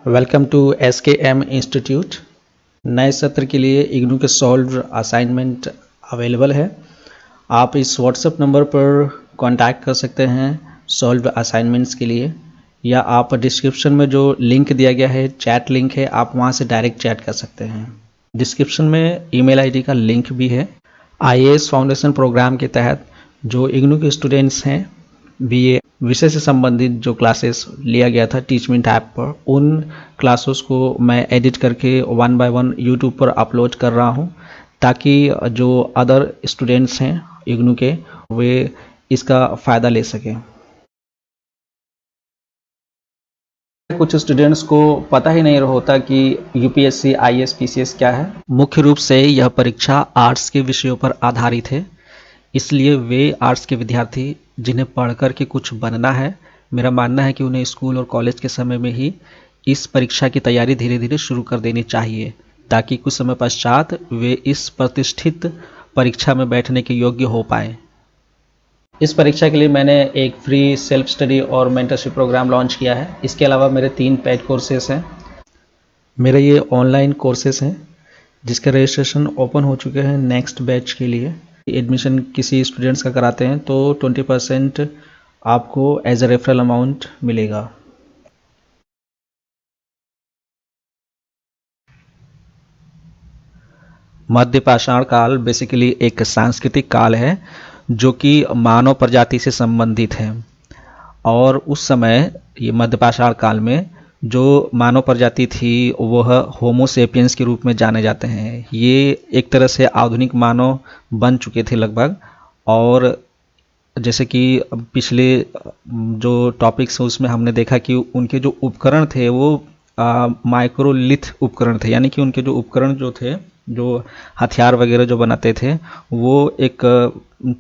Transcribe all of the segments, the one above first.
Welcome to SKM institute. नए सत्र के लिए इग्नू के सॉल्व असाइनमेंट अवेलेबल है। आप इस व्हाट्सएप नंबर पर कांटेक्ट कर सकते हैं सॉल्व असाइनमेंट्स के लिए, या आप डिस्क्रिप्शन में जो लिंक दिया गया है, चैट लिंक है, आप वहां से डायरेक्ट चैट कर सकते हैं। डिस्क्रिप्शन में ईमेल आईडी का लिंक भी है। IAS फाउंडेशन प्रोग्राम के तहत जो इग्नू के स्टूडेंट्स हैं, BA विषय से संबंधित जो क्लासेस लिया गया था टीचमेंट ऐप पर, उन क्लासेस को मैं एडिट करके 1 बाय 1 यूट्यूब पर अपलोड कर रहा हूं, ताकि जो अदर स्टूडेंट्स हैं इग्नू के, वे इसका फ़ायदा ले सकें। कुछ स्टूडेंट्स को पता ही नहीं होता कि UPSC IAS PCS क्या है। मुख्य रूप से यह परीक्षा आर्ट्स के विषयों पर आधारित है, इसलिए वे आर्ट्स के विद्यार्थी जिन्हें पढ़कर के कुछ बनना है, मेरा मानना है कि उन्हें स्कूल और कॉलेज के समय में ही इस परीक्षा की तैयारी धीरे धीरे शुरू कर देनी चाहिए, ताकि कुछ समय पश्चात वे इस प्रतिष्ठित परीक्षा में बैठने के योग्य हो पाए। इस परीक्षा के लिए मैंने एक फ्री सेल्फ स्टडी और मेंटरशिप प्रोग्राम लॉन्च किया है। इसके अलावा मेरे 3 पेड कोर्सेस हैं। मेरे ये ऑनलाइन कोर्सेस हैं जिसके रजिस्ट्रेशन ओपन हो चुके हैं नेक्स्ट बैच के लिए। एडमिशन किसी स्टूडेंट्स का कराते हैं तो 20% आपको एज अ रेफरल अमाउंट मिलेगा। मध्य पाषाण काल बेसिकली एक सांस्कृतिक काल है जो कि मानव प्रजाति से संबंधित है, और उस समय ये मध्यपाषाण काल में जो मानव प्रजाति थी वह होमोसेपियंस के रूप में जाने जाते हैं। ये एक तरह से आधुनिक मानव बन चुके थे लगभग, और जैसे कि पिछले जो टॉपिक्स हैं उसमें हमने देखा कि उनके जो उपकरण थे वो माइक्रोलिथ उपकरण थे, यानी कि उनके जो उपकरण जो थे, जो हथियार वगैरह जो बनाते थे, वो एक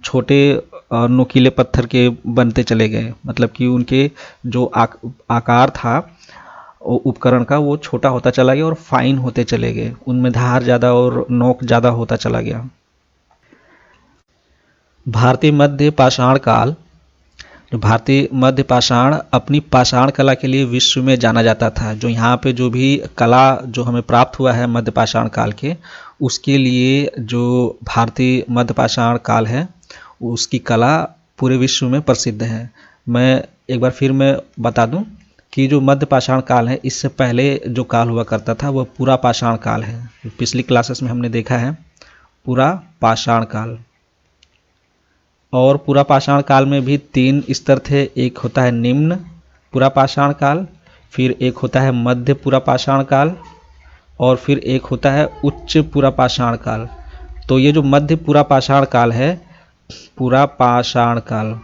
छोटे नुकीले पत्थर के बनते चले गए। मतलब कि उनके जो आकार था उपकरण का, वो छोटा होता चला गया और फाइन होते चले गए, उनमें धार ज़्यादा और नोक ज़्यादा होता चला गया। भारतीय मध्य पाषाण काल, जो भारतीय मध्य पाषाण अपनी पाषाण कला के लिए विश्व में जाना जाता था। जो यहाँ पे जो भी कला जो हमें प्राप्त हुआ है मध्य पाषाण काल के, उसके लिए जो भारतीय मध्य पाषाण काल है उसकी कला पूरे विश्व में प्रसिद्ध है। मैं एक बार फिर मैं बता दूं कि जो मध्य पाषाण काल है, इससे पहले जो काल हुआ करता था वह पूरा पाषाण काल है। पिछली क्लासेस में हमने देखा है पूरा पाषाण काल। और पूरा पाषाण काल में भी 3 स्तर थे। एक होता है निम्न पूरा पाषाण काल, फिर एक होता है मध्य पूरा पाषाण काल, और फिर एक होता है उच्च पूरा पाषाण काल। तो ये जो मध्य पूरा पाषाण काल है, पूरा पाषाण काल,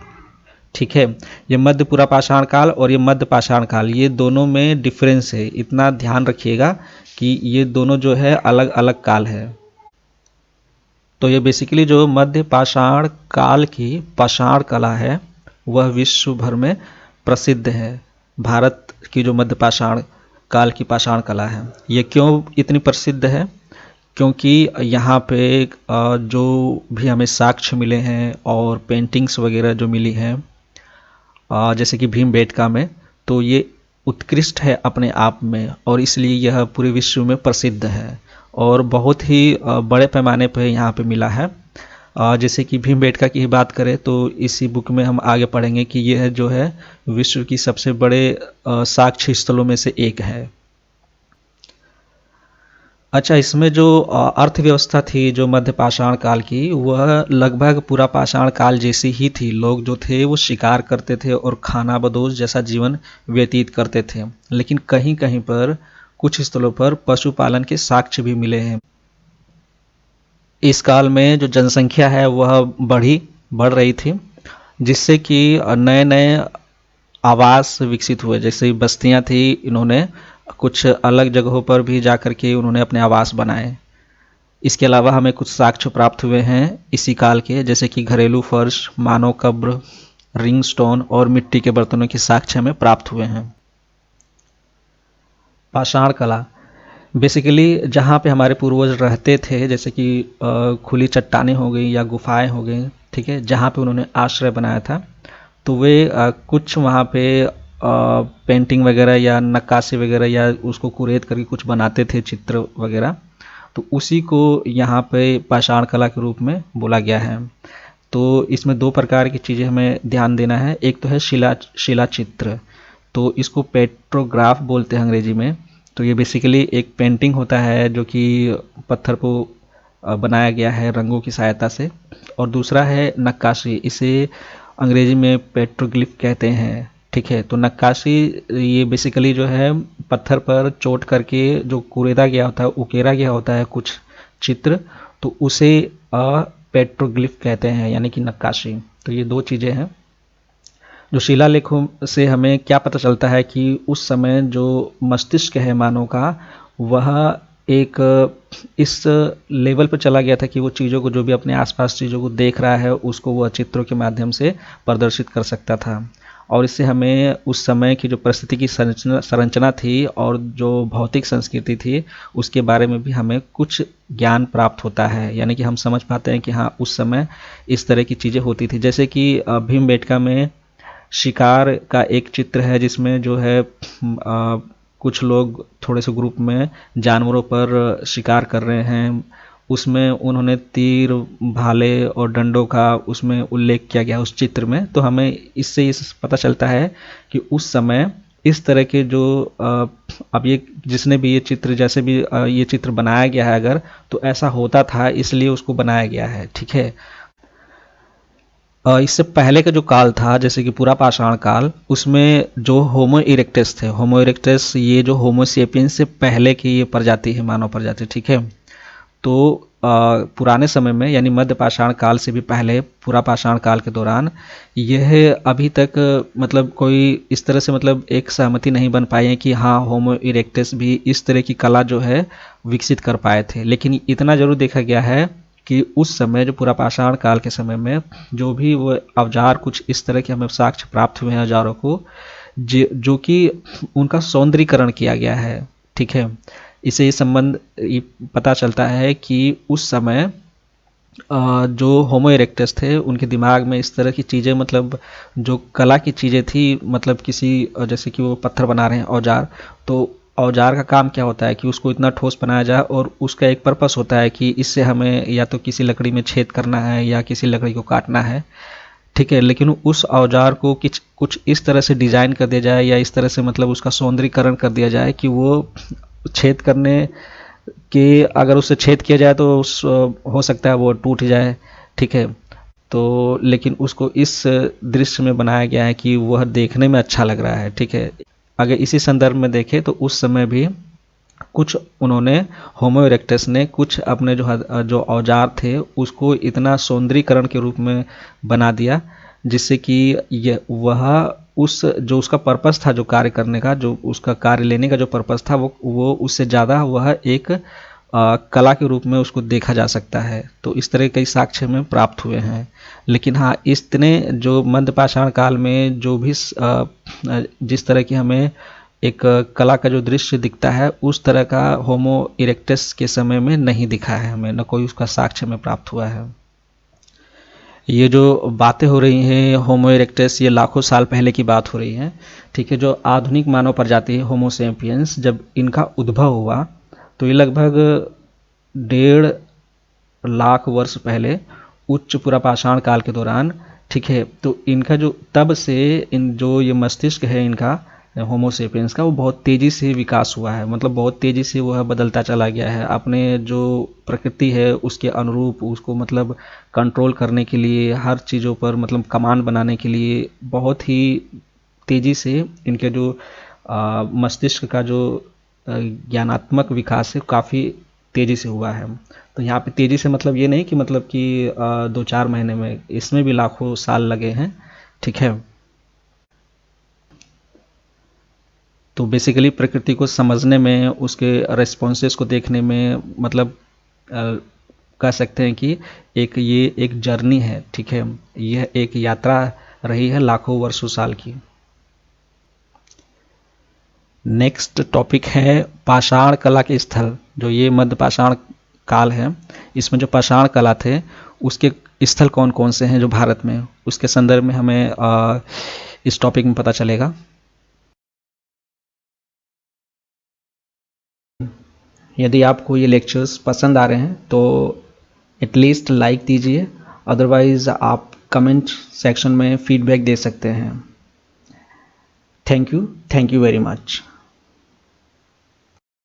ठीक है, ये मध्य पूरा पाषाण काल और ये मध्य पाषाण काल, ये दोनों में डिफरेंस है। इतना ध्यान रखिएगा कि ये दोनों जो है अलग अलग काल है। तो ये बेसिकली जो मध्य पाषाण काल की पाषाण कला है वह विश्व भर में प्रसिद्ध है। भारत की जो मध्य पाषाण काल की पाषाण कला है, ये क्यों इतनी प्रसिद्ध है? क्योंकि यहाँ पे जो भी हमें साक्ष्य मिले हैं और पेंटिंग्स वगैरह जो मिली हैं, जैसे कि भीमबेटका में, तो ये उत्कृष्ट है अपने आप में, और इसलिए यह पूरे विश्व में प्रसिद्ध है और बहुत ही बड़े पैमाने पर यहाँ पे मिला है। जैसे कि भीमबेटका की ही बात करें तो इसी बुक में हम आगे पढ़ेंगे कि यह जो है विश्व की सबसे बड़े साक्ष्य स्थलों में से एक है। अच्छा, इसमें जो अर्थव्यवस्था थी जो मध्य पाषाण काल की, वह लगभग पूरा पाषाण काल जैसी ही थी। लोग जो थे वो शिकार करते थे और खाना बदोश जैसा जीवन व्यतीत करते थे, लेकिन कहीं कहीं पर कुछ स्थलों पर पशुपालन के साक्ष्य भी मिले हैं। इस काल में जो जनसंख्या है वह बढ़ रही थी, जिससे कि नए नए आवास विकसित हुए। जैसे बस्तियां थी, इन्होंने कुछ अलग जगहों पर भी जाकर के उन्होंने अपने आवास बनाए। इसके अलावा हमें कुछ साक्ष्य प्राप्त हुए हैं इसी काल के, जैसे कि घरेलू फर्श, मानव कब्र, रिंग स्टोन और मिट्टी के बर्तनों के साक्ष्य हमें प्राप्त हुए हैं। पाषाण कला बेसिकली जहाँ पे हमारे पूर्वज रहते थे, जैसे कि खुली चट्टानें हो गई या गुफाएं हो गई, ठीक है, जहाँ पे उन्होंने आश्रय बनाया था, तो वे कुछ वहाँ पे पेंटिंग वगैरह या नक्काशी वगैरह या उसको कुरेद करके कुछ बनाते थे चित्र वगैरह, तो उसी को यहाँ पे पाषाण कला के रूप में बोला गया है। तो इसमें दो प्रकार की चीज़ें हमें ध्यान देना है। एक तो है शिला चित्र, तो इसको पेट्रोग्राफ बोलते हैं अंग्रेजी में। तो ये बेसिकली एक पेंटिंग होता है जो कि पत्थर को बनाया गया है रंगों की सहायता से। और दूसरा है नक्काशी, इसे अंग्रेजी में पेट्रोग्लिफ कहते हैं। ठीक है, तो नक्काशी ये बेसिकली जो है पत्थर पर चोट करके जो कुरेदा गया होता है, उकेरा गया होता है कुछ चित्र, तो उसे पेट्रोग्लिफ कहते हैं, यानी कि नक्काशी। तो ये दो चीज़ें हैं। जो शिलालेखों से हमें क्या पता चलता है कि उस समय जो मस्तिष्क है मानव का, वह एक इस लेवल पर चला गया था कि वो चीज़ों को, जो भी अपने आसपास चीज़ों को देख रहा है, उसको वह चित्रों के माध्यम से प्रदर्शित कर सकता था। और इससे हमें उस समय की जो परिस्थिति की संरचना थी और जो भौतिक संस्कृति थी, उसके बारे में भी हमें कुछ ज्ञान प्राप्त होता है। यानी कि हम समझ पाते हैं कि हाँ, उस समय इस तरह की चीज़ें होती थी। जैसे कि भीमबेटका में शिकार का एक चित्र है, जिसमें जो है कुछ लोग थोड़े से ग्रुप में जानवरों पर शिकार कर रहे हैं। उसमें उन्होंने तीर, भाले और डंडों का उसमें उल्लेख किया गया उस चित्र में। तो हमें इससे पता चलता है कि उस समय इस तरह के जो अब ये जिसने भी ये चित्र, जैसे भी ये चित्र बनाया गया है, अगर तो ऐसा होता था, इसलिए उसको बनाया गया है। ठीक है, इससे पहले का जो काल था, जैसे कि पूरा पाषाण काल, उसमें जो होमो इरेक्टस थे, होमो इरेक्टस ये जो होमो सेपियंस से पहले की ये प्रजाति है, मानव प्रजाति। ठीक है, तो पुराने समय में, यानी मध्य पाषाण काल से भी पहले, पूरा पाषाण काल के दौरान, यह अभी तक मतलब कोई इस तरह से मतलब एक सहमति नहीं बन पाई है कि हाँ, होमो इरेक्टस भी इस तरह की कला जो है विकसित कर पाए थे। लेकिन इतना जरूर देखा गया है कि उस समय, जो पूरा पाषाण काल के समय में, जो भी वो औजार कुछ इस तरह के हमें साक्ष्य प्राप्त हुए हैं औजारों को, जो कि उनका सौंदर्यीकरण किया गया है। ठीक है, इसे ये संबंध पता चलता है कि उस समय जो होमो इरेक्टस थे, उनके दिमाग में इस तरह की चीज़ें, मतलब जो कला की चीज़ें थी, मतलब किसी जैसे कि वो पत्थर बना रहे हैं औजार, तो औजार का काम क्या होता है कि उसको इतना ठोस बनाया जाए, और उसका एक पर्पस होता है कि इससे हमें या तो किसी लकड़ी में छेद करना है या किसी लकड़ी को काटना है। ठीक है, लेकिन उस औजार को कुछ इस तरह से डिज़ाइन कर दिया जाए, या इस तरह से मतलब उसका सौंदर्यीकरण कर दिया जाए कि वो छेद करने के, अगर उससे छेद किया जाए तो हो सकता है वो टूट जाए। ठीक है, तो लेकिन उसको इस दृश्य में बनाया गया है कि वह देखने में अच्छा लग रहा है। ठीक है, अगर इसी संदर्भ में देखें तो उस समय भी कुछ उन्होंने, होमो इरेक्टस ने कुछ अपने जो औजार थे, उसको इतना सौंदर्यीकरण के रूप में बना दिया, जिससे कि वह उस जो उसका पर्पस था, जो कार्य करने का, जो उसका कार्य लेने का जो पर्पस था, वो उससे ज़्यादा वह एक कला के रूप में उसको देखा जा सकता है। तो इस तरह कई साक्ष्य हमें प्राप्त हुए हैं। लेकिन हाँ, इतने जो मध्य पाषाण काल में जो भी जिस तरह की हमें एक कला का जो दृश्य दिखता है, उस तरह का होमो इरेक्टस के समय में नहीं दिखा है हमें, न कोई उसका साक्ष्य हमें प्राप्त हुआ है। ये जो बातें हो रही हैं होमो इरेक्टस, ये लाखों साल पहले की बात हो रही है। ठीक है, जो आधुनिक मानव प्रजाति है होमो सेपियंस, जब इनका उद्भव हुआ, तो ये लगभग 1.5 लाख वर्ष पहले, उच्च पूरा पाषाण काल के दौरान। ठीक है, तो इनका जो तब से इन जो ये मस्तिष्क है इनका, होमो सेपियंस का, वो बहुत तेज़ी से विकास हुआ है। मतलब बहुत तेज़ी से वह बदलता चला गया है, अपने जो प्रकृति है उसके अनुरूप उसको मतलब कंट्रोल करने के लिए, हर चीज़ों पर मतलब कमांड बनाने के लिए बहुत ही तेज़ी से इनके जो मस्तिष्क का जो ज्ञानात्मक विकास है, काफ़ी तेज़ी से हुआ है। तो यहाँ पे तेज़ी से मतलब ये नहीं कि मतलब कि 2-4 महीने में, इसमें भी लाखों साल लगे हैं। ठीक है, तो बेसिकली प्रकृति को समझने में, उसके रेस्पॉन्सेस को देखने में, मतलब कह सकते हैं कि ये एक जर्नी है। ठीक है, यह एक यात्रा रही है लाखों वर्षों साल की। नेक्स्ट टॉपिक है पाषाण कला के स्थल। जो ये मध्य पाषाण काल है, इसमें जो पाषाण कला थे, उसके स्थल कौन कौन से हैं जो भारत में, उसके संदर्भ में हमें इस टॉपिक में पता चलेगा। यदि आपको ये लेक्चर्स पसंद आ रहे हैं तो एटलीस्ट लाइक दीजिए, अदरवाइज़ आप कमेंट सेक्शन में फीडबैक दे सकते हैं। Thank you very much.